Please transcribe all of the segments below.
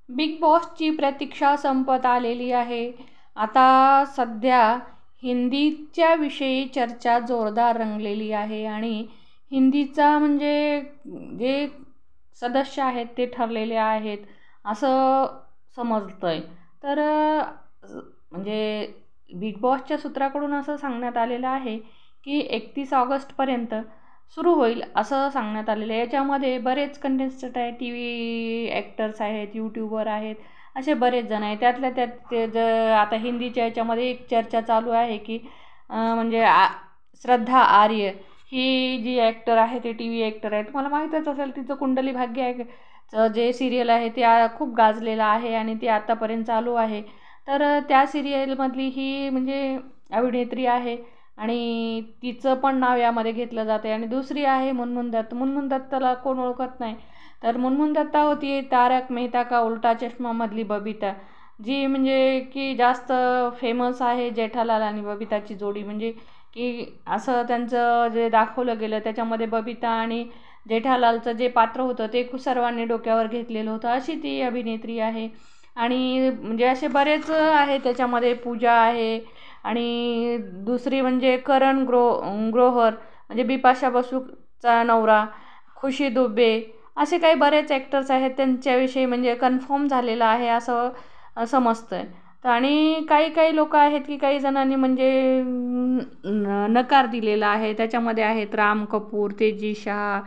Big बॉसची प्रतीक्षा संपत आलेली आहे. आता सध्या हिंदीच्या विषयी चर्चा जोरदार रंगलेली आहे आणि हिंदीचा म्हणजे जे सदस्य आहेत ते ठरलेले आहेत असं समजतंय. तर म्हणजे बिग बॉसच्या सूत्राकडून असं सांगण्यात आलेलं आहे की 31 ऑगस्टपर्यंत सुरू होईल असं सांगण्यात आलेलं आहे. याच्यामध्ये बरेच कंटेस्टंट आहेत, टी व्ही ॲक्टर्स आहेत, यूट्यूबर आहेत, असे बरेच जण आहेत. त्यातल्या त्यात ते आता हिंदीच्या याच्यामध्ये एक चर्चा चालू आहे की म्हणजे श्रद्धा आर्य ही जी ॲक्टर आहे ते टी व्ही ॲक्टर आहे. तुम्हाला माहीतच असेल तिचं कुंडली भाग्य आहे जे सिरियल आहे ते खूप गाजलेलं आहे आणि ते आत्तापर्यंत चालू आहे. तर त्या सिरियलमधली ही म्हणजे अभिनेत्री आहे आणि तिचं पण नाव यामध्ये घेतलं जातं आहे. आणि दुसरी आहे मुनमुन दत्त. मुनमुन दत्तला कोण ओळखत नाही. तर मुनमुन दत्ता होती तारक मेहता का उल्टा चष्मामधली बबिता, जी म्हणजे की जास्त फेमस आहे. जेठालाल आणि बबिताची जोडी म्हणजे की असं त्यांचं जे दाखवलं गेलं त्याच्यामध्ये बबिता आणि जेठालालचं जे पात्र होतं ते खूप सर्वांनी डोक्यावर घेतलेलं होतं. अशी ती अभिनेत्री आहे. आणि म्हणजे असे बरेच आहे त्याच्यामध्ये. पूजा आहे आणि दुसरी म्हणजे करण ग्रोव्हर म्हणजे बिपाशा बसूचा नवरा, खुशी दुबे, असे काही बरेच ॲक्टर्स आहेत त्यांच्याविषयी म्हणजे कन्फर्म झालेलं आहे असं समजतं आहे. तर आणि काही काही लोक आहेत की काही जणांनी म्हणजे नकार दिलेला आहे. त्याच्यामध्ये आहेत राम कपूर, तेजी शहा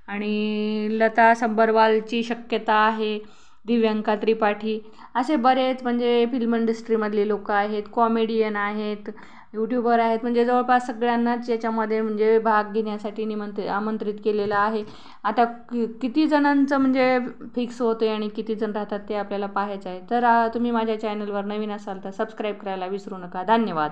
आणि लता संबरवालची शक्यता आहे, दिव्यांका त्रिपाठी, असे बरेच म्हणजे फिल्म इंडस्ट्रीमधले लोक आहेत, कॉमेडियन आहेत, यूट्यूबर आहेत. म्हणजे जवळपास सगळ्यांनाच याच्यामध्ये म्हणजे भाग घेण्यासाठी आमंत्रित केलेलं आहे. आता किती जणांचं म्हणजे फिक्स होते आणि किती जण राहतात ते आपल्याला पाहायचं आहे. तर तुम्ही माझ्या चॅनलवर नवीन असाल तर सबस्क्राईब करायला विसरू नका. धन्यवाद.